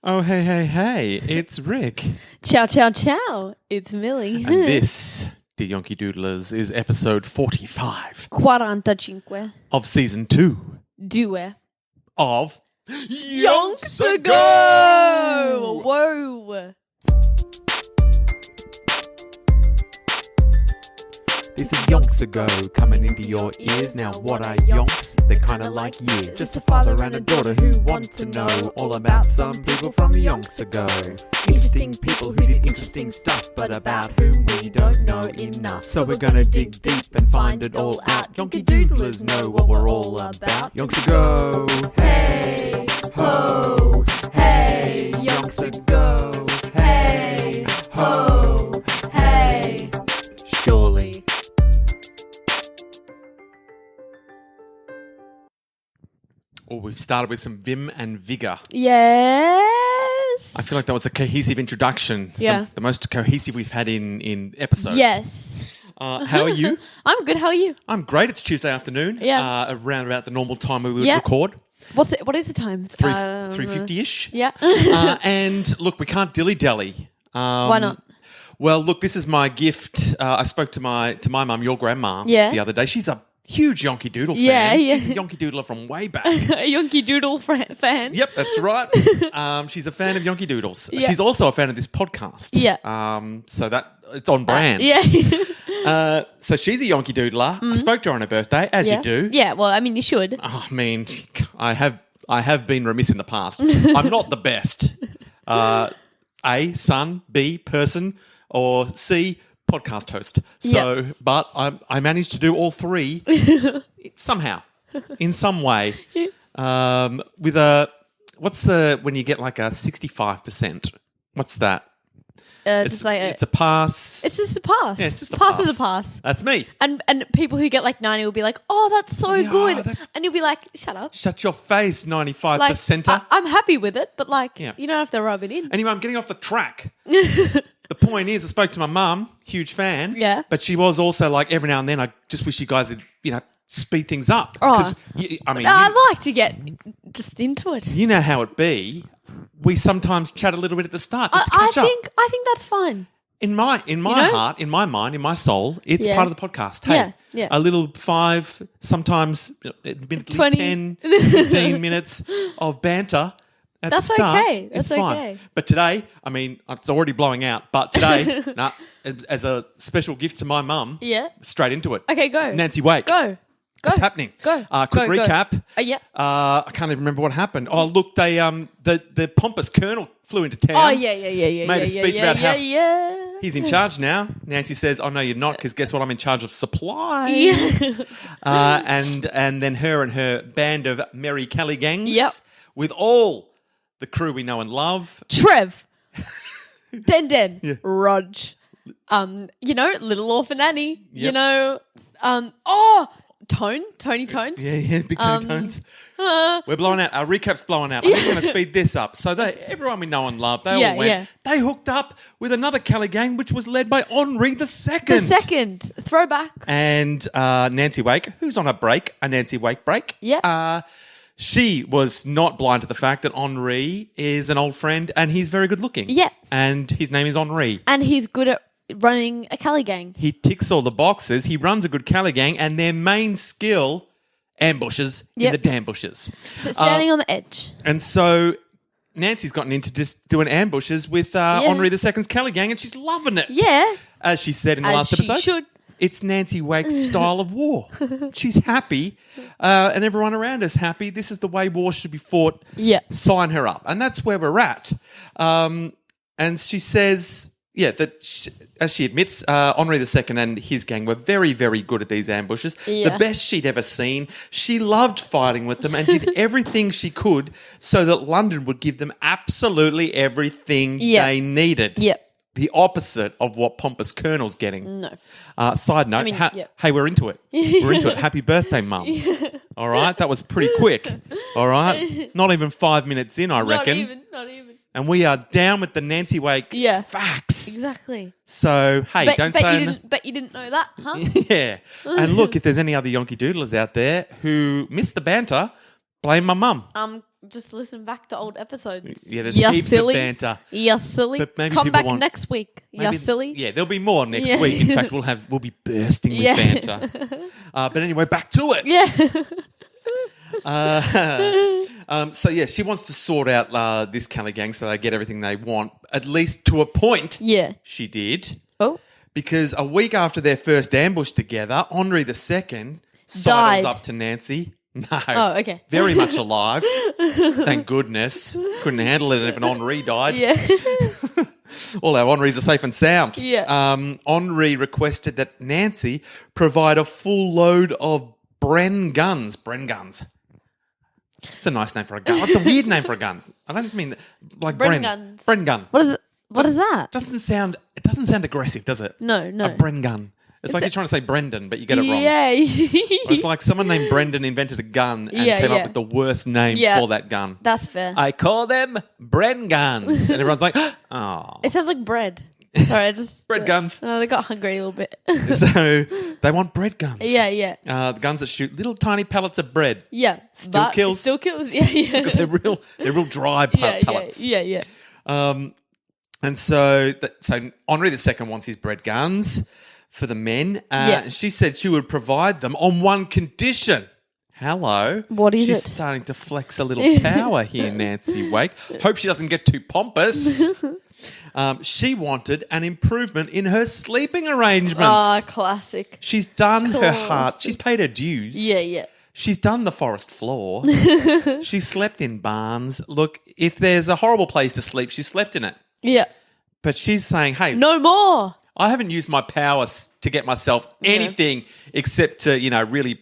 Oh, hey, it's Rick. Ciao, ciao, ciao. It's Millie. And this, dear Yonky Doodlers, is episode 45 45 of season 2 Due of Yonks Ago. Whoa. This is Yonks Ago, coming into your ears. Now what are yonks? They're kinda like years. Just a father and a daughter who want to know all about some people from Yonks Ago. Interesting people who did interesting stuff, but about whom we don't know enough. So we're gonna dig deep and find it all out. Yonky Doodlers know what we're all about. Yonks Ago, hey, ho, hey, Yonks Ago, hey, ho, hey, surely. Oh, we've started with some vim and vigour. Yes. I feel like that was a cohesive introduction. Yeah. The most cohesive we've had in episodes. Yes. How are you? I'm good. How are you? I'm great. It's Tuesday afternoon. Yeah. Around about the normal time we would Yeah. record. What is the time? 3:50-ish. Yeah. And look, we can't dilly-dally. Why not? Well, look, this is my gift. I spoke to my mum, your grandma, Yeah. the other day. She's a huge Yonky Doodle fan. Yeah. She's a Yonky Doodler from way back. A Yonky Doodle fan. Yep, that's right. She's a fan of Yonky Doodles. Yeah. She's also a fan of this podcast. Yeah. So that it's on brand. Yeah. So she's a Yonky Doodler. I spoke to her on her birthday, as you do. Yeah. Well, I mean, you should. Oh, I mean, I have been remiss in the past. I'm not the best. A, son, B, person, or C, podcast host. So, but I managed to do all three somehow, in some way. With when you get like a 65%? What's that? It's a pass. It's just a pass. Yeah, it's just a pass. pass. Is a pass. That's me. And people who get like 90 will be like, "Oh, that's so good," and you'll be like, "Shut up." Shut your face, 95 Like, percenter. I'm happy with it, but like, Yeah. you don't have to rub it in. Anyway, I'm getting off the track. The point is, I spoke to my mum, huge fan. Yeah. But she was also like, every now and then, I just wish you guys would, speed things up. Oh. 'Cause I like to get just into it. you know how it be. We sometimes chat a little bit at the start just to catch up. I think that's fine. In my heart, in my mind, in my soul, it's Yeah. part of the podcast. Hey, Yeah. a little 5, sometimes admittedly 20. 10, 15 minutes of banter at That's the start. okay. That's it's fine. okay. But today, I mean, it's already blowing out. But today, as a special gift to my mum, Yeah. straight into it. Okay, go. Nancy Wake. Go. What's happening? Go. Quick Go, go. recap. Yeah. I can't even remember what happened. Oh, look, they the pompous colonel flew into town. Oh yeah. Made a speech about how yeah. he's in charge now. Nancy says, "Oh no, you're not, because guess what? I'm in charge of supply." Yeah. And then her and her band of merry Kelly gangs. Yep. With all the crew we know and love. Trev. Den. Yeah. Rog. Little Orphan Annie. Yep. Tony Tones. Yeah, big Tony Tones. We're blowing out. Our recap's blowing out. I'm going to speed this up. So everyone we know and love, they all went. Yeah. They hooked up with another Kelly gang, which was led by Henri the Second. The second. Throwback. And Nancy Wake, who's on a break, a Nancy Wake break. Yeah. She was not blind to the fact that Henri is an old friend and he's very good looking. Yeah. And his name is Henri. And he's good at running a Cali gang. He ticks all the boxes. He runs a good Cali gang, and their main skill, ambushes in the damn bushes. But standing on the edge. And so Nancy's gotten into just doing ambushes with Henri II's Cali gang, and she's loving it. Yeah. As she said in the last episode. Should. It's Nancy Wake's style of war. She's happy, and everyone around her's happy. This is the way war should be fought. Yeah. Sign her up. And that's where we're at. And she says, as she admits, Henri II and his gang were very, very good at these ambushes. Yeah. The best she'd ever seen. She loved fighting with them and did everything she could so that London would give them absolutely everything they needed. Yeah. The opposite of what Pompous Colonel's getting. No. Side note, hey, we're into it. We're into it. Happy birthday, Mum. All right? That was pretty quick. All right? Not even 5 minutes in, I reckon. Not even. And we are down with the Nancy Wake facts. Exactly. So, hey, don't say... But you didn't know that, huh? Yeah. And look, if there's any other Yonky Doodlers out there who missed the banter, blame my mum. just listen back to old episodes. Yeah, there's You're heaps silly. of banter. You're silly. But maybe Come people back want- next week. You're silly. Yeah, there'll be more next Yeah. week. In fact, we'll be bursting with banter. But anyway, back to it. Yeah. So yeah, she wants to sort out this Kelly gang so they get everything they want, at least to a point. Yeah. She did. Oh. Because a week after their first ambush together, Henri II sidles Died. up to Nancy. No. Oh, okay. Very much alive. Thank goodness. Couldn't handle it if an Henri died. Yeah. All our Henris are safe and sound. Yeah. Henri requested that Nancy provide a full load of Bren guns. Bren guns. It's a nice name for a gun. It's a weird name for a gun. I don't mean like Bren guns. Bren gun. What is it? What is that? It doesn't sound aggressive, does it? No. A Bren gun. It's like you're trying to say Brendan, but you get it wrong. Yeah. It's like someone named Brendan invented a gun and came up with the worst name for that gun. That's fair. I call them Bren guns. And everyone's like, oh. It sounds like bread. Sorry, I just... Bread guns. Oh, they got hungry a little bit. So they want bread guns. Yeah. The guns that shoot little tiny pellets of bread. Yeah. Still kills. Still kills. Yeah. Because they're real dry pellets. Yeah. And so Henri II wants his bread guns for the men. And she said she would provide them on one condition. Hello. What is She's it? starting to flex a little power here, Nancy Wake. Hope she doesn't get too pompous. She wanted an improvement in her sleeping arrangements. Ah, classic. She's done her heart. She's paid her dues. Yeah. She's done the forest floor. She slept in barns. Look, if there's a horrible place to sleep, she slept in it. Yeah. But she's saying, hey, No more. I haven't used my powers to get myself anything except to, really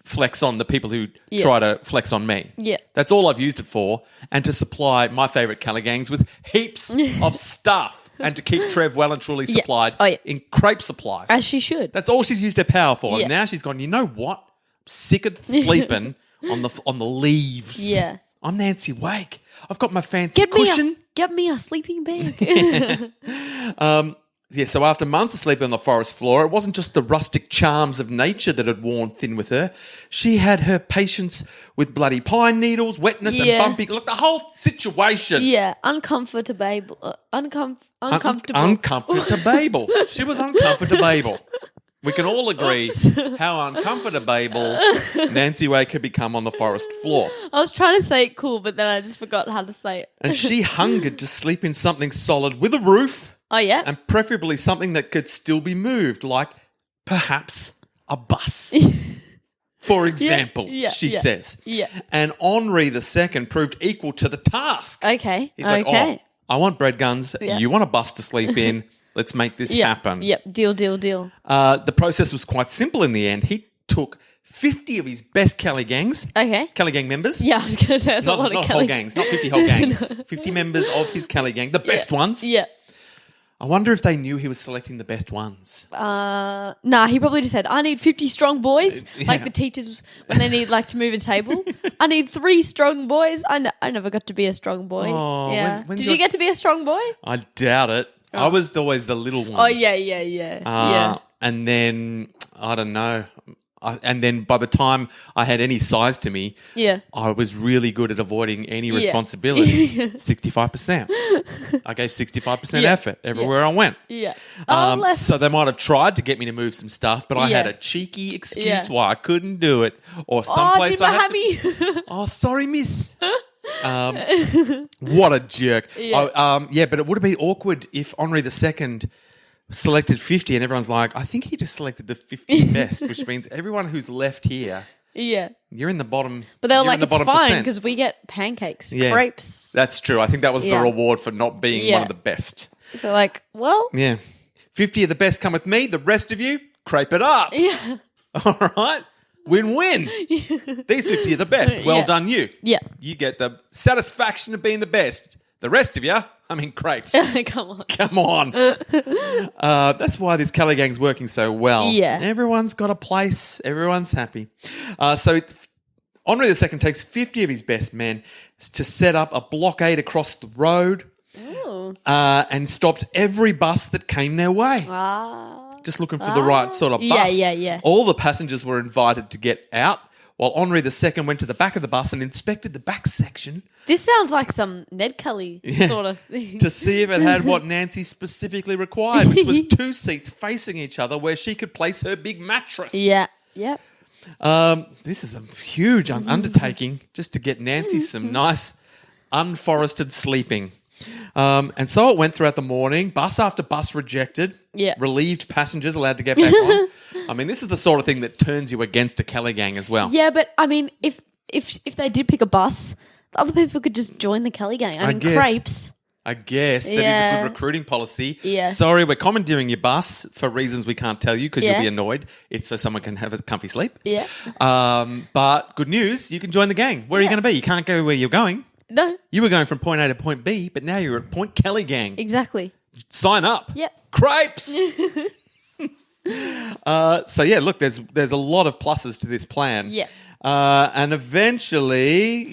flex on the people who try to flex on me. Yeah. That's all I've used it for. And to supply my favourite colour gangs with heaps of stuff and to keep Trev well and truly supplied in crepe supplies. As she should. That's all she's used her power for. Yeah. And now she's gone, you know what? I'm sick of sleeping on the leaves. Yeah. I'm Nancy Wake. I've got my fancy cushion. Get me a sleeping bag. So after months of sleeping on the forest floor, it wasn't just the rustic charms of nature that had worn thin with her. She had her patience with bloody pine needles, wetness and bumpy. Look, the whole situation. Yeah. Uncomfortable. Uncomfortable. Uncomfortable. She was uncomfortable. We can all agree how uncomfortable Nancy Wake had become on the forest floor. I was trying to say it cool, but then I just forgot how to say it. And she hungered to sleep in something solid with a roof. Oh, yeah? And preferably something that could still be moved, like perhaps a bus. For example, she says. Yeah. And Henri II proved equal to the task. Okay. He's like, I want bread guns. Yeah. You want a bus to sleep in. Let's make this happen. Yep. Deal. The process was quite simple in the end. He took 50 of his best Kelly gangs. Okay. Kelly gang members. Yeah, I was going to say that's a lot of not Kelly whole gangs, not 50 whole gangs. 50 members of his Kelly gang, the best ones. Yeah. I wonder if they knew he was selecting the best ones. Nah, he probably just said, I need 50 strong boys. Like the teachers when they need to move a table. I need 3 strong boys. I never got to be a strong boy. Oh, yeah. when Did you get to be a strong boy? I doubt it. I was always the little one. Oh, yeah. And then, I don't know. And then by the time I had any size to me, I was really good at avoiding any responsibility. 65%. I gave 65% effort everywhere I went. Yeah. So they might have tried to get me to move some stuff, but I had a cheeky excuse why I couldn't do it. Or someplace I had to... Oh, sorry, miss. What a jerk. But it would have been awkward if Henri II selected 50 and everyone's like, I think he just selected the 50 best, which means everyone who's left here, you're in the bottom. But they were like, it's fine because we get pancakes, crepes. That's true. I think that was the reward for not being one of the best. So like, well. Yeah. 50 of the best come with me. The rest of you, crepe it up. Yeah. All right. Win-win. These 50 are the best. Well done, you. Yeah. You get the satisfaction of being the best. The rest of you, crepes. Come on. That's why this colour gang's working so well. Yeah. Everyone's got a place. Everyone's happy. So Henri II takes 50 of his best men to set up a blockade across the road and stopped every bus that came their way. Just looking for the right sort of bus. Yeah. All the passengers were invited to get out while Henri II went to the back of the bus and inspected the back section This sounds like some Ned Kelly sort of thing. to see if it had what Nancy specifically required, which was 2 seats facing each other where she could place her big mattress. Yeah. Yep. This is a huge undertaking just to get Nancy some nice unforested sleeping. And so it went throughout the morning. Bus after bus rejected. Yeah. Relieved passengers allowed to get back on. I mean, this is the sort of thing that turns you against a Kelly gang as well. Yeah, but I mean, if they did pick a bus, the other people could just join the Kelly gang. I mean, guess. crepes. I guess it is a Yeah. good recruiting policy. Yeah. Sorry, we're commandeering your bus for reasons we can't tell you because Yeah. you'll be annoyed. It's so someone can have a comfy sleep. Yeah. But good news, you can join the gang. Where are you Yeah. going to be? You can't go where you're going. No, You were going from point A to point B, but now you're at Point Kelly Gang. exactly. Sign up. Yep. Crepes. So yeah, look, there's a lot of pluses to this plan. Yeah. And eventually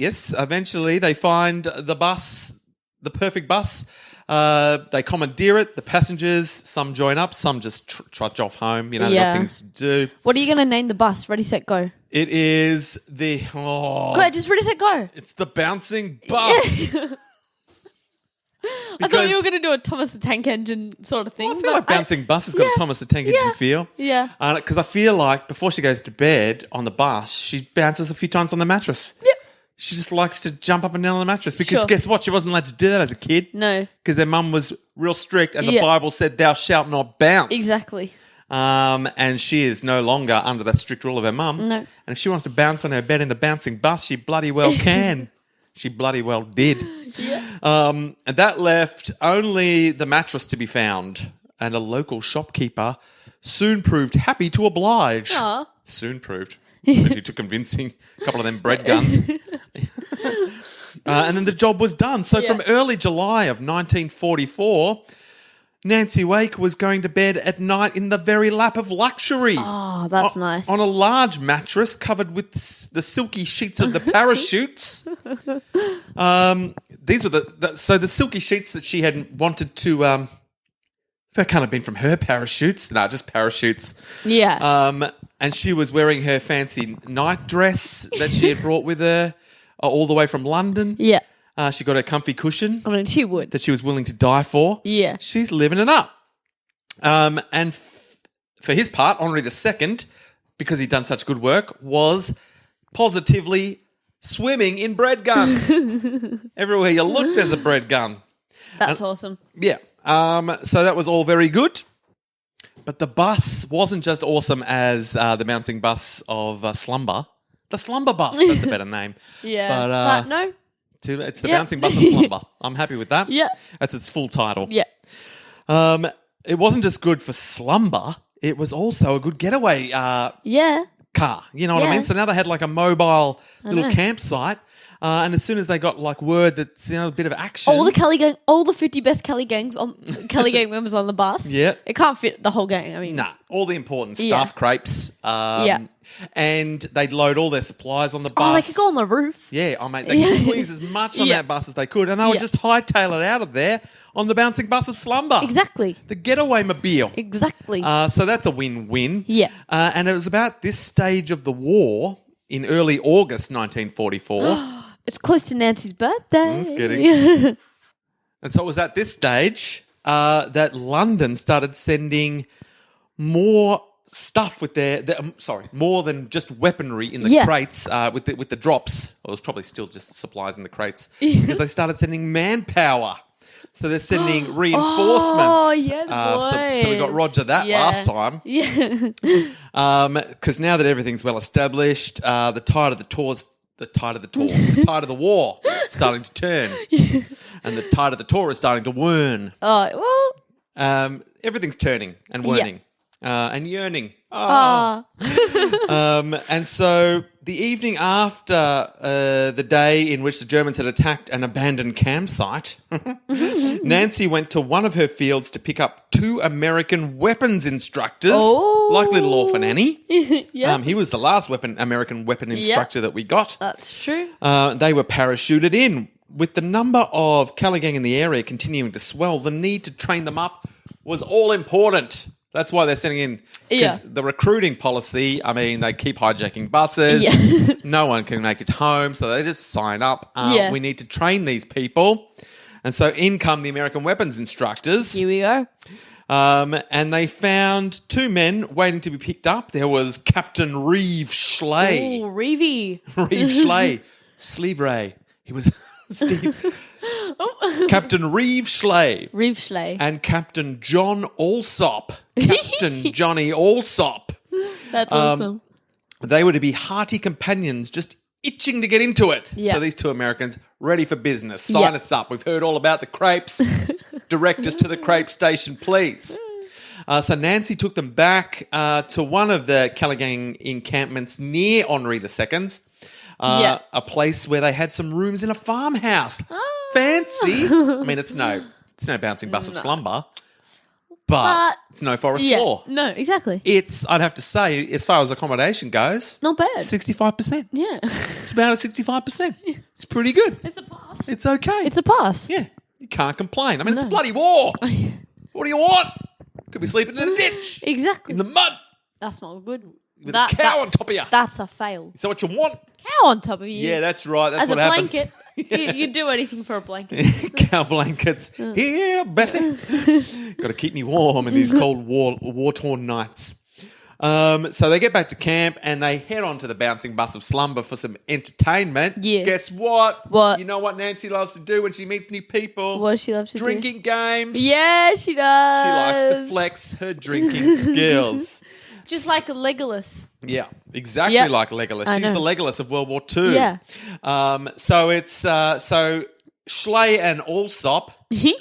they find the bus, the perfect bus. They commandeer it. The passengers, some join up, some just trudge off home. You know, they've Yeah. got things to do. What are you going to name the bus? Ready, set, go. It is Go, just ready, set, go. it's the bouncing bus. I thought you were going to do a Thomas the Tank Engine sort of thing. I feel like bouncing bus has got a Thomas the Tank Engine feel. Yeah. Because I feel like before she goes to bed on the bus, she bounces a few times on the mattress. Yep. She just likes to jump up and down on the mattress because Sure. guess what? She wasn't allowed to do that as a kid. No. Because their mum was real strict and the Yeah. Bible said, thou shalt not bounce. Exactly. And she is no longer under that strict rule of her mum. No. And if she wants to bounce on her bed in the bouncing bus, she bloody well can. She bloody well did. Yeah. And that left only the mattress to be found. And a local shopkeeper soon proved happy to oblige. Aw. Soon proved. If you took convincing a couple of them bread guns. And then the job was done. So Yeah. from early July of 1944, Nancy Wake was going to bed at night in the very lap of luxury. Oh, that's nice. On a large mattress covered with the silky sheets of the parachutes. These were the silky sheets that she had wanted to. That can't have been from her parachutes. No, just parachutes. Yeah. And she was wearing her fancy night dress that she had brought with her all the way from London. Yeah. She got her comfy cushion I mean, she would. that she was willing to die for. Yeah. She's living it up. And for his part, Henri II, because he'd done such good work, was positively swimming in bread guns. Everywhere you look, there's a bread gun. That's awesome. Yeah. So that was all very good. But the bus wasn't just awesome as the bouncing bus of Slumber. The Slumber Bus, that's a better name. Yeah. But, no. It's the Yep. bouncing bus of Slumber. I'm happy with that. Yeah. That's its full title. Yeah. It wasn't just good for slumber, it was also a good getaway Yeah. car. You know what I Yeah. mean? So now they had like a mobile little know. campsite. And as soon as they got like word that, a bit of action. All the 50 best Kelly gang members on the bus. Yeah. It can't fit the whole gang. I mean, Nah, all the important Yeah. stuff, crepes. Yeah. And they'd load all their supplies on the bus. oh, they could go on the roof. Yeah, they could squeeze as much on Yeah. that bus as they could. And they would Yeah. just hightail it out of there on the bouncing bus of slumber. Exactly. The getaway mobile. Exactly. So that's a win-win. Yeah. And it was about this stage of the war in early August 1944. It's close to Nancy's birthday. Just kidding. And so it was at this stage that London started sending more stuff with more than just weaponry in the Yeah. crates with the drops. Well, it was probably still just supplies in the crates because they started sending manpower. So they're sending reinforcements. Oh, yeah, the so we got boys. Roger that Yeah. last time. Yeah. Because now that everything's well established, the tide of the war is starting to turn, and the tide of the tour is starting to whirn. Oh, well. Everything's turning and whirning and yearning. Ah. And so the evening after the day in which the Germans had attacked an abandoned campsite, Nancy went to one of her fields to pick up 2 American weapons instructors, like little orphan Annie. Yeah. He was the last American weapon instructor that we got. That's true. They were parachuted in. With the number of Kelly gang in the area continuing to swell, the need to train them up was all important. That's why they're sending in. Yeah. Because the recruiting policy, I mean, they keep hijacking buses. Yeah. No one can make it home, so they just sign up. Yeah. We need to train these people. And so in come the American weapons instructors. Here we go. And they found two men waiting to be picked up. There was Captain Reeve Schley. Ooh, Reevy. Reeve Schley. Sleeve Ray. He was Steve. Captain Reeve Schley. Reeve Schley. And Captain John Alsop. Captain Johnny Alsop. That's awesome. They were to be hearty companions, just itching to get into it. Yeah. So these two Americans, ready for business. Sign us up. We've heard all about the crepes. Direct us to the crepe station, please. So Nancy took them back to one of the Callaghan encampments near Henri II's, a place where they had some rooms in a farmhouse. Fancy. I mean, it's no bouncing bus of slumber, but it's no forest floor. No, exactly. It's, I'd have to say, as far as accommodation goes, Not bad. 65%. Yeah. It's about a 65%. It's pretty good. It's a pass. It's okay. It's a pass. Yeah, you can't complain. I mean, it's a bloody war. What do you want? Could be sleeping in a ditch, Exactly. in the mud, That's not good. with a cow on top of you. That's a fail. Is that what you want? Cow on top of you. Yeah, that's right. That's As what a happens. blanket. You'd do anything for a blanket. Cow blankets. Here, Bessie. Got to keep me warm in these cold war-torn nights. So they get back to camp and they head on to the bouncing bus of slumber for some entertainment. Yeah. Guess what? What? You know what Nancy loves to do when she meets new people? What does she love to do? Drinking games. Yeah, she does. She likes to flex her drinking skills. Just like Legolas. Yeah, exactly Yep. like Legolas. I She's know. the Legolas of World War II. Yeah. So it's so Schley and Alsop,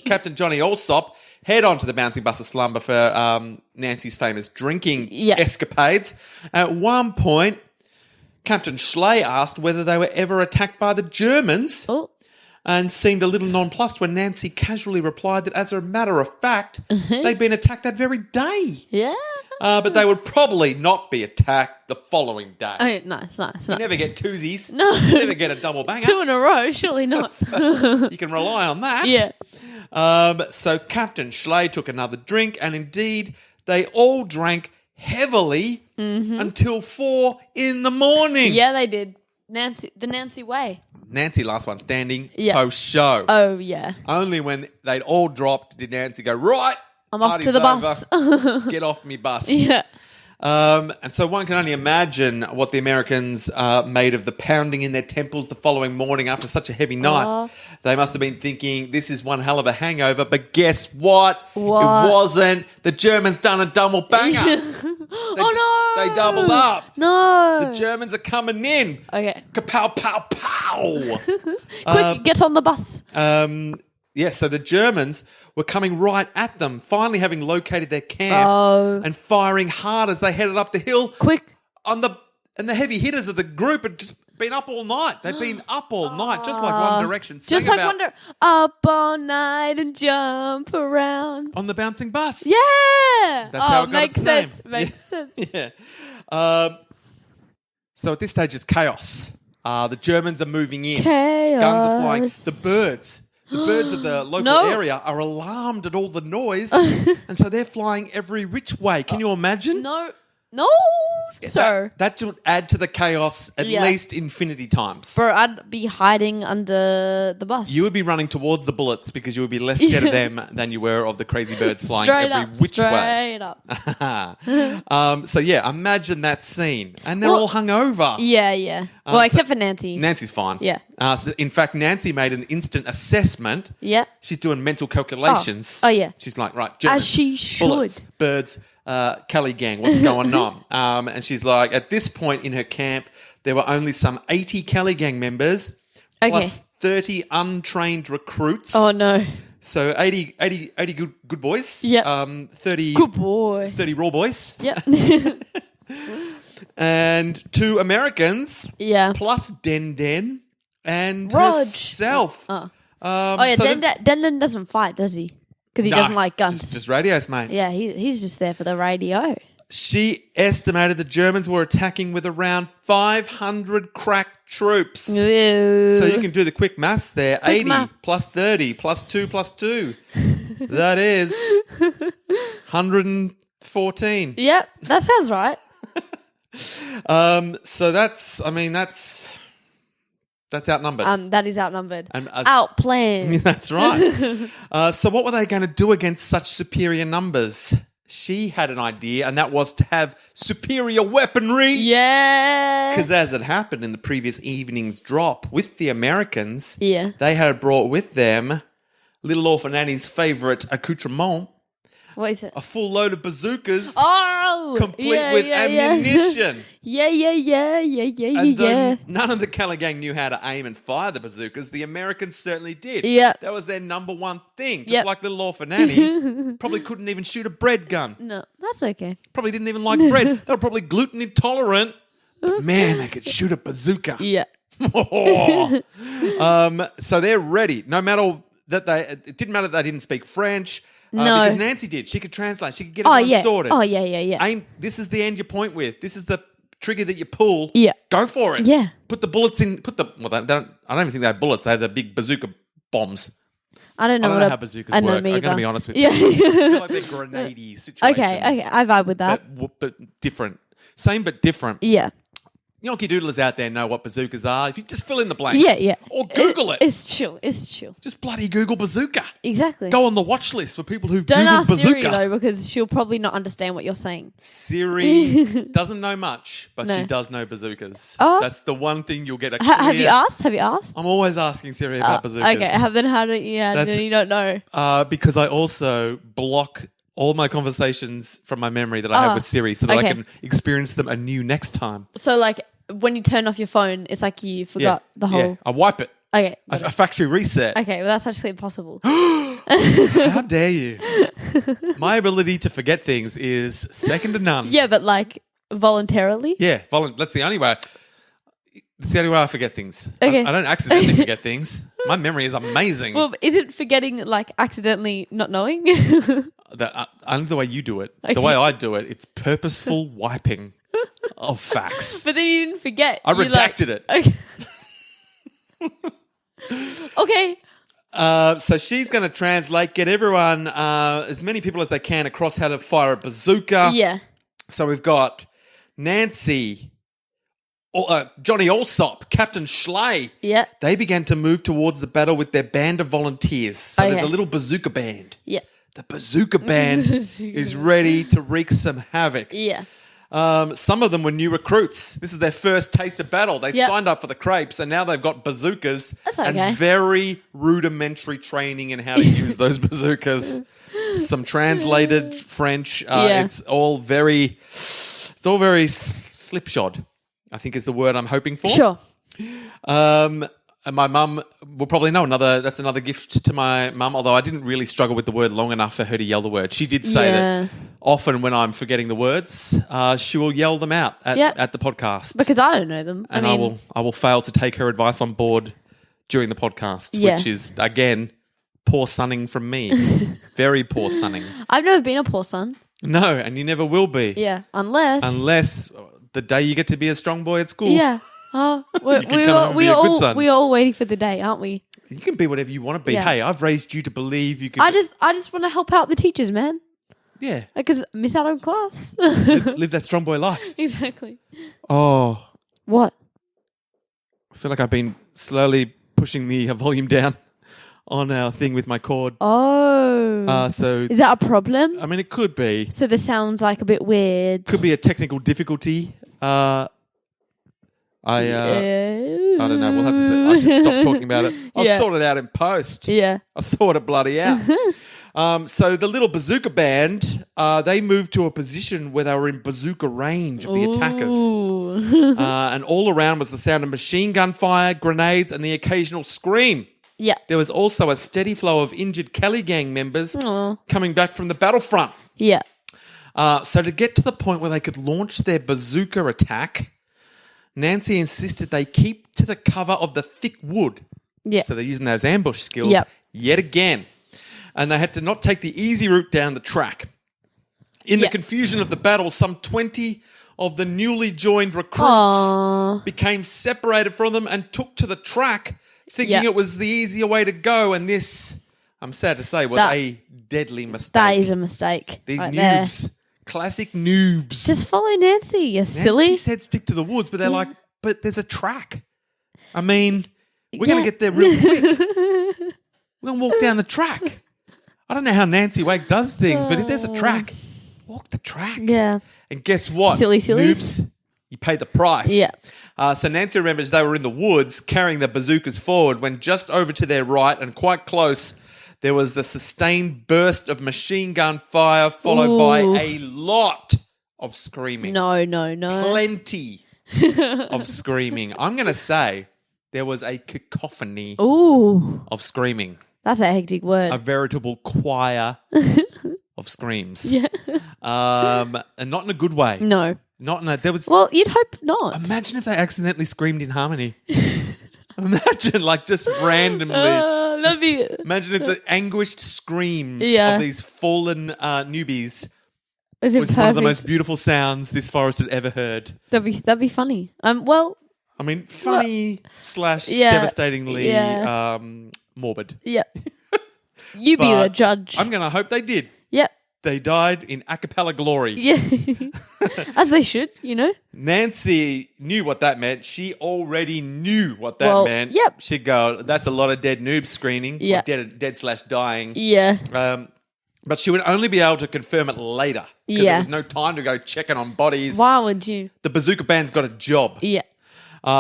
Captain Johnny Alsop, head on to the bouncing bus of slumber for Nancy's famous drinking escapades. At one point, Captain Schley asked whether they were ever attacked by the Germans. Oh. And seemed a little nonplussed when Nancy casually replied that, as a matter of fact, they'd been attacked that very day. Yeah. But they would probably not be attacked the following day. Oh, nice. You never get twosies. No. You never get a double banger. 2 in a row, surely not. You can rely on that. Yeah. So Captain Schley took another drink, and indeed, they all drank heavily until 4 in the morning. Yeah, they did. The Nancy way. Nancy, last one standing, Yeah. post show. Oh, yeah. Only when they'd all dropped did Nancy go, right, I'm off to the bus. over. Get off me bus. Yeah. And so one can only imagine what the Americans made of the pounding in their temples the following morning after such a heavy night. They must have been thinking, this is one hell of a hangover, but guess what? What? It wasn't. The Germans done a double banger. Oh, no. They doubled up. No. The Germans are coming in. Okay. Kapow, pow, pow. Quick, get on the bus. So the Germans were coming right at them, finally having located their camp and firing hard as they headed up the hill. Quick. And the heavy hitters of the group had just been up all night. They'd been up all night, just like One Direction. Just like Wonder. Up all night and jump around. On the bouncing bus. Yeah. That's how it got makes its name. sense. Makes sense. Yeah. So at this stage, it's chaos. The Germans are moving in. Chaos. Guns are flying. The birds of the local area are alarmed at all the noise, and so they're flying every which way. Can you imagine? No, sir. That should add to the chaos at least infinity times. Bro, I'd be hiding under the bus. You would be running towards the bullets because you would be less scared of them than you were of the crazy birds flying which way. Straight up. So yeah, imagine that scene. And they're all hungover. Yeah. Well, except for Nancy. Nancy's fine. Yeah. So in fact, Nancy made an instant assessment. Yeah. She's doing mental calculations. Oh, yeah. She's like, right, Germans, As she should. bullets, birds, Kelly gang, what's going on? And she's like, at this point in her camp, there were only some 80 Kelly gang members plus 30 untrained recruits. Oh, no. So 80 good boys. Yeah. 30 Good boy. 30 raw boys. Yep. And 2 Americans. Yeah. Plus Den and Rog. herself. Oh, So Den doesn't fight, does he? Because he doesn't like guns. Just radios, mate. Yeah, he's just there for the radio. She estimated the Germans were attacking with around 500 crack troops. Ew. So you can do the quick maths there. Quick 80 maths. plus 30 plus 2 plus 2. That is 14. Yep, that sounds right. So that's outnumbered. That is outnumbered. And, Outplanned. That's right. So what were they going to do against such superior numbers? She had an idea, and that was to have superior weaponry. Yeah. Because as it happened in the previous evening's drop with the Americans, Yeah. they had brought with them Little Orphan Annie's favourite accoutrement, What is it? a full load of bazookas, Oh, complete with ammunition. Yeah. And though none of the Keller gang knew how to aim and fire the bazookas, the Americans certainly did. Yeah. That was their number one thing. Just Yep. like Little Orphan Annie, probably couldn't even shoot a bread gun. No, that's okay. Probably didn't even like bread. They were probably gluten intolerant. But man, they could shoot a bazooka. Yeah. So they're ready. No matter that it didn't matter that they didn't speak French. No. Because Nancy did. She could translate. She could get everyone sorted. Oh, yeah. Aim. This is the end you point with. This is the trigger that you pull. Yeah. Go for it. Yeah. Put the bullets in. I don't even think they have bullets. They have the big bazooka bombs. I don't know, how bazookas work. I'm going to be honest with you. Yeah. I feel like they're grenade situations. Okay. I vibe with that. But different. Same but different. Yeah. Yonky Doodlers out there know what bazookas are. If you just fill in the blanks. Yeah. Or Google it. It's chill. Just bloody Google bazooka. Exactly. Go on the watch list for people who've Don't Googled ask bazooka. Siri, though, because she'll probably not understand what you're saying. Siri doesn't know much, but No. she does know bazookas. Oh. That's the one thing you'll get a clear... Have you asked? I'm always asking Siri about bazookas. Okay, then how do you not know? Because I also block all my conversations from my memory that I have with Siri so that I okay. can experience them anew next time. So, like, when you turn off your phone, it's like you forgot the whole... Yeah, I wipe it. Okay. A factory reset. Okay, well, that's actually impossible. How dare you? My ability to forget things is second to none. Yeah, but, like, voluntarily? Yeah, that's the only way. It's the only way I forget things. Okay. I don't accidentally forget things. My memory is amazing. Well, isn't forgetting, like, accidentally not knowing? Only the way you do it. Okay. The way I do it, it's purposeful wiping of facts. But then you didn't forget. I redacted it. Okay. Okay. So she's going to translate, get everyone, as many people as they can, across how to fire a bazooka. Yeah. So we've got Nancy, Johnny Alsop, Captain Schley. Yeah. They began to move towards the battle with their band of volunteers. So there's a little bazooka band. Yeah. The bazooka band is ready to wreak some havoc. Yeah. Some of them were new recruits. This is their first taste of battle. They signed up for the crepes, and now they've got bazookas That's okay. and very rudimentary training in how to use those bazookas. Some translated French. It's all very slipshod, I think is the word I'm hoping for. Sure. And my mum will probably know that's another gift to my mum, although I didn't really struggle with the word long enough for her to yell the word. She did say that often when I'm forgetting the words, she will yell them out at the podcast. Because I don't know them. And I will fail to take her advice on board during the podcast, which is, again, poor sonning from me. Very poor sonning. I've never been a poor son. No, and you never will be. Yeah, unless the day you get to be a strong boy at school. Yeah. Oh, we're all waiting for the day, aren't we? You can be whatever you want to be. Yeah. Hey, I've raised you to believe you can. I just want to help out the teachers, man. Yeah. Because miss out on class. live that strong boy life. Exactly. Oh. What? I feel like I've been slowly pushing the volume down on our thing with my cord. Oh. So is that a problem? I mean, it could be. So the sound's like a bit weird. Could be a technical difficulty. I don't know. We'll have to see. I should stop talking about it. I'll sort it out in post. Yeah. I'll sort it bloody out. So the little bazooka band, they moved to a position where they were in bazooka range of the attackers. And all around was the sound of machine gun fire, grenades, and the occasional scream. Yeah. There was also a steady flow of injured Kelly gang members coming back from the battlefront. Yeah. So to get to the point where they could launch their bazooka attack, Nancy insisted they keep to the cover of the thick wood. Yeah. So they're using those ambush skills yet again. And they had to not take the easy route down the track. In the confusion of the battle, some 20 of the newly joined recruits became separated from them and took to the track, thinking it was the easier way to go. And this, I'm sad to say, was a deadly mistake. That is a mistake. These right noobs Classic noobs. Just follow Nancy, you silly. Nancy said stick to the woods, but they're like, but there's a track. I mean, we're going to get there real quick. We're going to walk down the track. I don't know how Nancy Wake does things, but if there's a track, walk the track. Yeah. And guess what? Silly sillies. Noobs, you pay the price. Yeah. So Nancy remembers they were in the woods carrying the bazookas forward when just over to their right and quite close, there was the sustained burst of machine gun fire followed by a lot of screaming. No. Plenty of screaming. I'm going to say there was a cacophony of screaming. That's a hectic word. A veritable choir of screams. Yeah. And not in a good way. No. Not in a... There was... Well, you'd hope not. Imagine if they accidentally screamed in harmony. Imagine, like, just randomly. That'd be... Imagine if the anguished screams Yeah. of these fallen newbies Was it was perfect? one of the most beautiful sounds this forest had ever heard. That'd be funny. Well... I mean, funny / Yeah. devastatingly Yeah. morbid. Yeah. You be the But judge. I'm going to hope they did. Yep. They died in a cappella glory. Yeah. As they should, you know? Nancy knew what that meant. She already knew what that meant. Yep. She'd go, that's a lot of dead noobs screening. Yeah. Or dead/dying. Yeah. But she would only be able to confirm it later. Because there was no time to go checking on bodies. Why would you? The bazooka band's got a job. Yeah.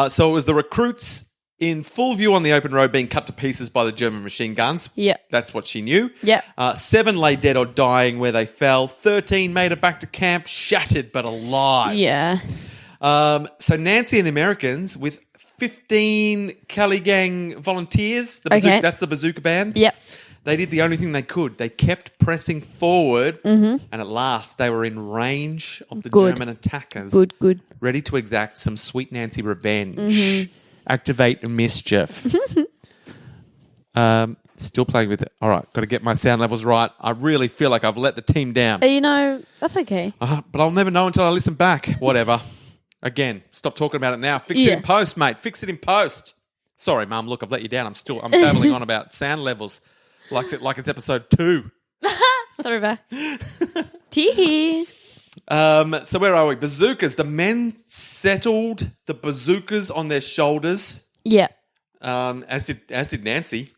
So it was the recruits in full view on the open road being cut to pieces by the German machine guns. Yeah. That's what she knew. Yeah. 7 lay dead or dying where they fell. 13 made it back to camp, shattered but alive. Yeah. So Nancy and the Americans with 15 Cali Gang volunteers, that's the bazooka band. Yep. They did the only thing they could. They kept pressing forward, and at last they were in range of the German attackers. Good. Ready to exact some sweet Nancy revenge. Activate mischief. Still playing with it. All right, got to get my sound levels right. I really feel like I've let the team down. You know, that's okay. But I'll never know until I listen back. Whatever. Again, stop talking about it now. Fix it in post, mate. Fix it in post. Sorry, Mum. Look, I've let you down. I'm babbling on about sound levels like it's episode 2. Throwback. Tee. So where are we? Bazookas. The men settled the bazookas on their shoulders. Yeah. As did Nancy.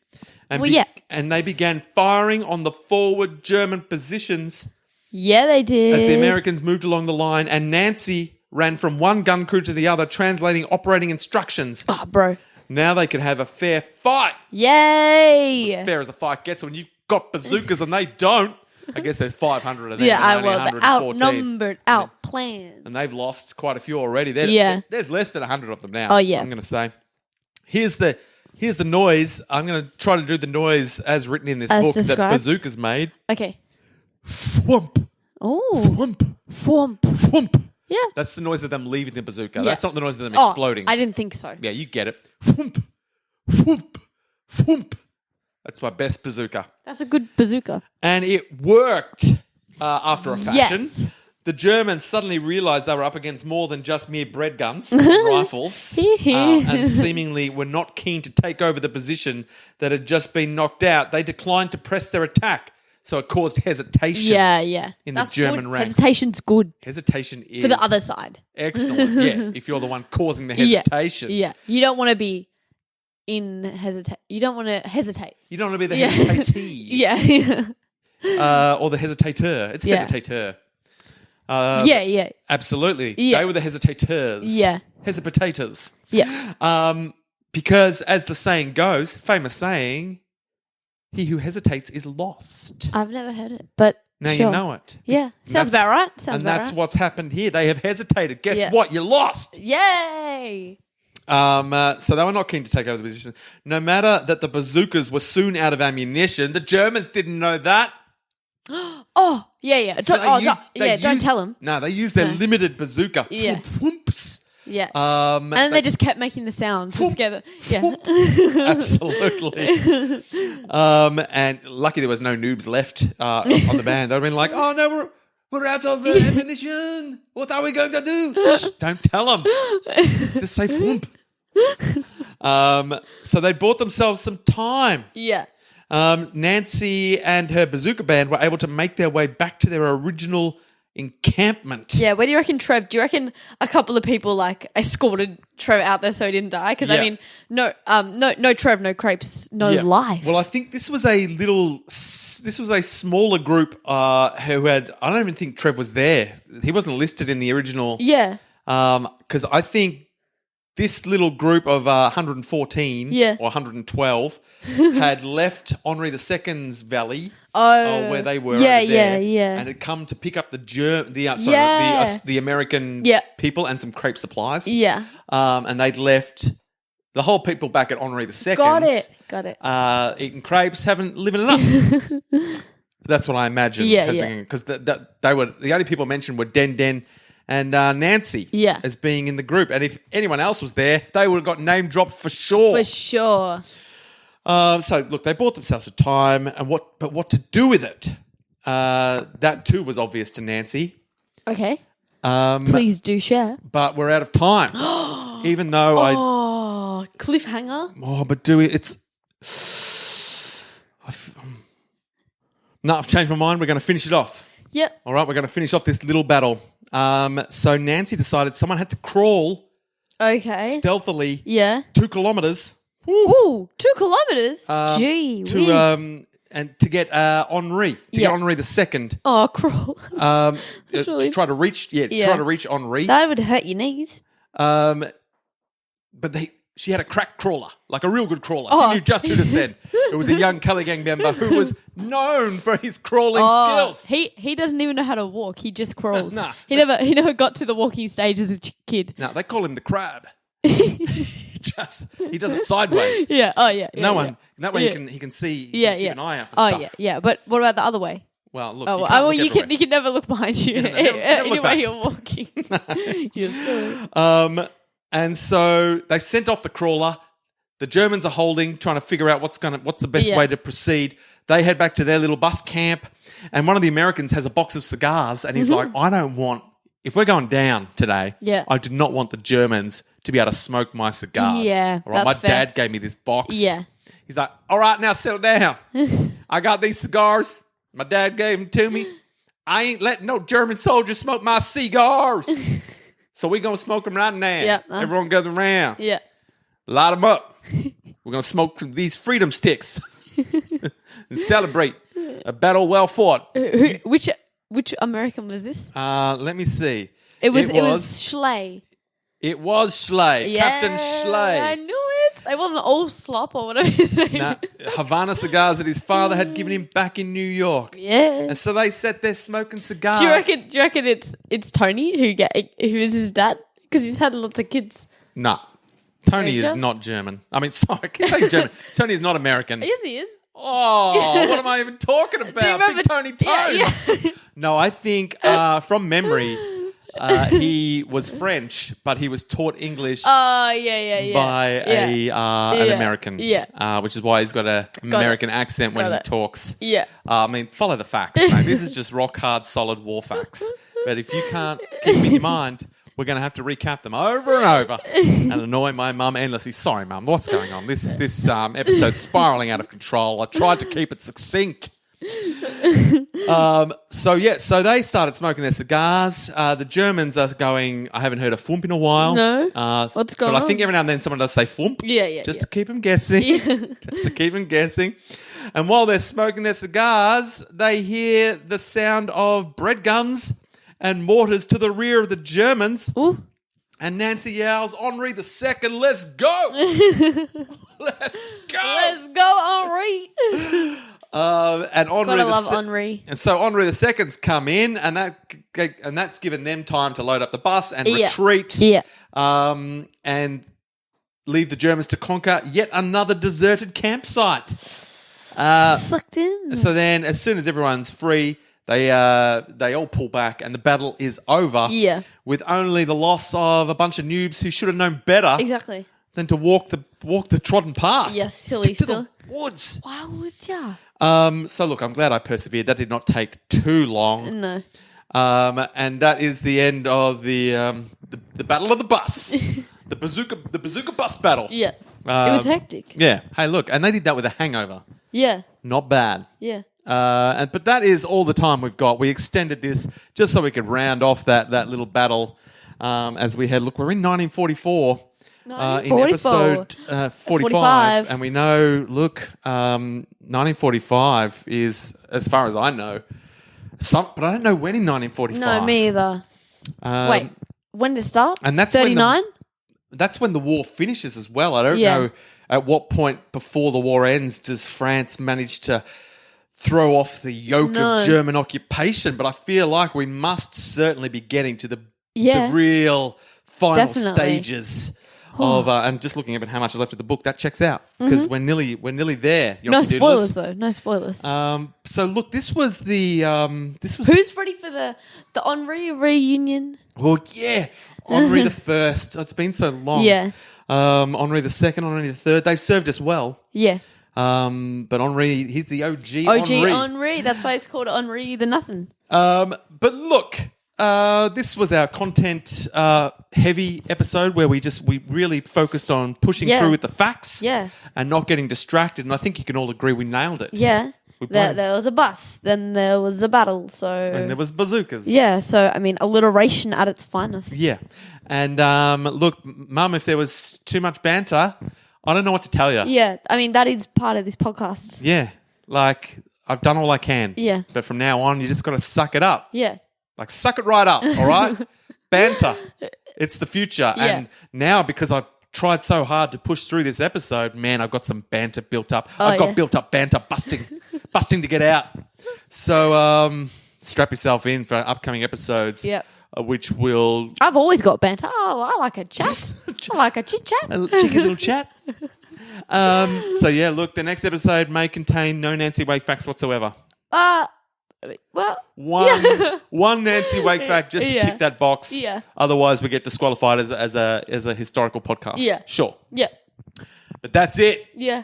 And Well, yeah. And they began firing on the forward German positions Yeah, they did. as the Americans moved along the line, and Nancy ran from one gun crew to the other, translating operating instructions. Oh, bro. Now they could have a fair fight. Yay. As fair as a fight gets when you've got bazookas and they don't. I guess there's 500 of them. Yeah, and only they're 114. outnumbered, outplanned. And they've lost quite a few already. There's less than 100 of them now. Oh, yeah. I'm going to say. Here's the noise. I'm going to try to do the noise as written in this As book described? that Bazooka's made. Okay. Thwump, Oh. thwump, Thwomp. thwump. Yeah. That's the noise of them leaving the bazooka. Yeah. That's not the noise of them Oh, exploding. I didn't think so. Yeah, you get it. Thwump, thwump, thwump. That's my best bazooka. That's a good bazooka. And it worked after a fashion. Yes. The Germans suddenly realised they were up against more than just mere bread guns and rifles, and seemingly were not keen to take over the position that had just been knocked out. They declined to press their attack, so it caused hesitation. Yeah. In That's the German good. ranks. Hesitation's good Hesitation is for the other side. excellent. Yeah, if you're the one causing the hesitation. Yeah. You don't want to be You don't want to hesitate. You don't want to be the hesitatee. Yeah. Or the hesitateur. It's Yeah. hesitateur. Yeah. Absolutely. Yeah. They were the hesitateurs. Yeah. Hesitators. Yeah. Because as the saying goes, famous saying, he who hesitates is lost. I've never heard it, but Now sure. you know it. Yeah. Sounds about right. Sounds about that's right. what's happened here. They have hesitated. Guess Yeah. what? You lost. Yay. So they were not keen to take over the position. No matter that the bazookas were soon out of ammunition, the Germans didn't know that. Oh, yeah. So Don't tell them. No, they used their limited bazooka. Yeah. Thwumps. Yeah. And And then they just kept making the sounds together. Yeah. Absolutely. And lucky there was no noobs left on the band. They'd been like, oh no, we're out of ammunition. What are we going to do? Shh, don't tell them. Just say thwump. So they bought themselves some time. Yeah. Nancy and her bazooka band were able to make their way back to their original encampment. Yeah, where do you reckon Trev? Do you reckon a couple of people like escorted Trev out there so he didn't die? Because Yeah. I mean, no Trev, no crepes, no Yeah. life. Well, I think this was a smaller group who had. I don't even think Trev was there. He wasn't listed in the original. yeah, Because I think this little group of 114 Yeah. or 112 had left Henri II's valley. Where they were Yeah, over there, yeah. and had come to pick up the American Yeah. people and some crepe supplies. yeah. And they'd left the whhole people back at Henri II. Got it. Eating crepes, living it up. That's what I imagine. Yeah, yeah. Because they were the only people mentioned were Den and Nancy. Yeah. As being in the group, and if anyone else was there, they would have got name dropped for sure. For sure. So look, they bought themselves a time, and what to do with it? That too was obvious to Nancy. Okay. Please do share. But we're out of time. Even though Cliffhanger. but do it. I've changed my mind. We're going to finish it off. Yep. All right, we're going to finish off this little battle. So Nancy decided someone had to crawl Okay. stealthily Yeah. 2 kilometers. Ooh, 2 kilometers. Gee, whiz. to get Henri, Yeah. get Henri II. Oh, crawl. To try to reach, try to reach Henri. That would hurt your knees. But she had a crack crawler, like a real good crawler. Oh. She knew just who to send. It was a young Colour Gang member who was known for his crawling skills. He doesn't even know how to walk. He just crawls. Nah. He never got to the walking stage as a kid. Now they call him the crab. He does it sideways. Yeah. Oh yeah. No yeah, one. yeah. That way Yeah. he can see. Yeah, keep yeah. an eye out for Oh stuff. yeah, yeah. But what about the other way? Well, look. Oh, you, well, can't look you everywhere. can never look behind you. never look Anyway, back. you're walking. You're silly. And so they sent off the crawler. The Germans are holding, trying to figure out what's the best Yeah. way to proceed. They head back to their little bus camp, and one of the Americans has a box of cigars, and he's like, "I don't want. If we're going down today, Yeah. I do not want the Germans to be able to smoke my cigars. Yeah, all right. My that's fair. dad gave me this box. Yeah. He's like, all right, now settle down. I got these cigars. My dad gave them to me. I ain't letting no German soldier smoke my cigars. So we gonna smoke them right now. Yeah. Everyone gather around. Yeah. Light them up. We're going to smoke these freedom sticks and celebrate a battle well fought. Which American was this? Let me see. It was Schley. It was Schley. Yeah, Captain Schley. I knew it. It wasn't all slop or whatever his name. Now, Havana cigars that his father had given him back in New York. Yeah. And so they sat there smoking cigars. Do you reckon it's Tony who is his dad? Because he's had lots of kids. Nah. Tony Are you is sure? not German. I mean, sorry, I keep saying German. Tony is not American. Yes, he is. Oh, what am I even talking about? Do you remember Big Tony Tones. Yeah. No, I think from memory, he was French, but he was taught English Oh, yeah. by an Yeah. American. Yeah. Which is why he's got an American accent when Got he it. talks. Yeah. I mean, follow the facts, mate. This is just rock hard, solid war facts. But if you can't keep them in your mind, we're going to have to recap them over and over and annoy my mum endlessly. Sorry, Mum, what's going on? This episode's spiraling out of control. I tried to keep it succinct. So they started smoking their cigars. The Germans are going, I haven't heard a thump in a while. No. What's going But I think on? every now and then someone does say thump. Yeah. Just to keep them guessing. Just to keep them guessing. And while they're smoking their cigars, they hear the sound of bread guns and mortars to the rear of the Germans. Ooh. And Nancy yells, Henri II, let's go! Let's go! Let's go, Henri. And Henri Gotta love Henri. And so Henri II's come in, and that's given them time to load up the bus and Yeah. retreat. Yeah. And leave the Germans to conquer yet another deserted campsite. Sucked in. So then, as soon as everyone's free, they all pull back, and the battle is over. Yeah. With only the loss of a bunch of noobs who should have known better Exactly. than to walk the trodden path. Yes, silly, Stick to the woods. Why would ya? So look, I'm glad I persevered. That did not take too long. No. And that is the end of the battle of the bus, the bazooka bus battle. Yeah. It was hectic. Yeah. Hey, look, and they did that with a hangover. Yeah. Not bad. Yeah. But that is all the time we've got. We extended this just so we could round off that little battle as we head. Look, we're in 1944. In episode 45. And we know, 1945 is, as far as I know, but I don't know when in 1945. No, me either. Wait, when did it start? And that's 39? That's when the war finishes as well. I don't know at what point before the war ends does France manage to throw off the yoke of German occupation, but I feel like we must certainly be getting to the real final stages. And just looking at how much is left of the book, that checks out because we're nearly there. No spoilers though. No spoilers. So look, this was who's ready for the Henri reunion? Well, yeah, Henri the First. It's been so long. Yeah. Henri the Second, Henri the Third. They've served us well. Yeah. But Henri, he's the OG. OG Henri. That's why it's called Henri the Nothing. But look. This was our content heavy episode where we really focused on pushing through with the facts and not getting distracted. And I think you can all agree we nailed it. Yeah. There was a bus, then there was a battle, and there was bazookas. Yeah, so I mean alliteration at its finest. Yeah. And look, Mum, if there was too much banter, I don't know what to tell you. Yeah, I mean that is part of this podcast. Yeah. Like I've done all I can. Yeah. But from now on you just gotta suck it up. Yeah. Like, suck it right up, all right? Banter. It's the future. Yeah. And now, because I've tried so hard to push through this episode, man, I've got some banter built up. I've got built up banter busting to get out. So strap yourself in for upcoming episodes. Yep. Which will... I've always got banter. Oh, I like a chat. I like a chit-chat. A cheeky little chat. So, yeah, look, the next episode may contain no Nancy Wake facts whatsoever. Well, one Nancy Wake fact just to tick that box. Yeah. Otherwise, we get disqualified as a historical podcast. Yeah. Sure. Yeah. But that's it. Yeah.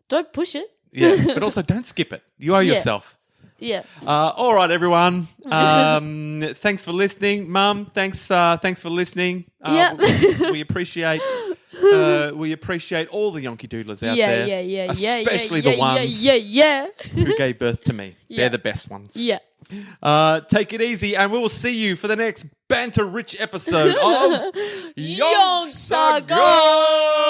Don't push it. Yeah. But also, don't skip it. You owe yourself. Yeah. All right, everyone. Thanks for listening, Mum. Thanks for listening. We appreciate. We appreciate all the Yonky Doodlers out there. Especially the ones who gave birth to me. They're the best ones. Yeah. Take it easy, and we will see you for the next banter-rich episode of Yonks Ago.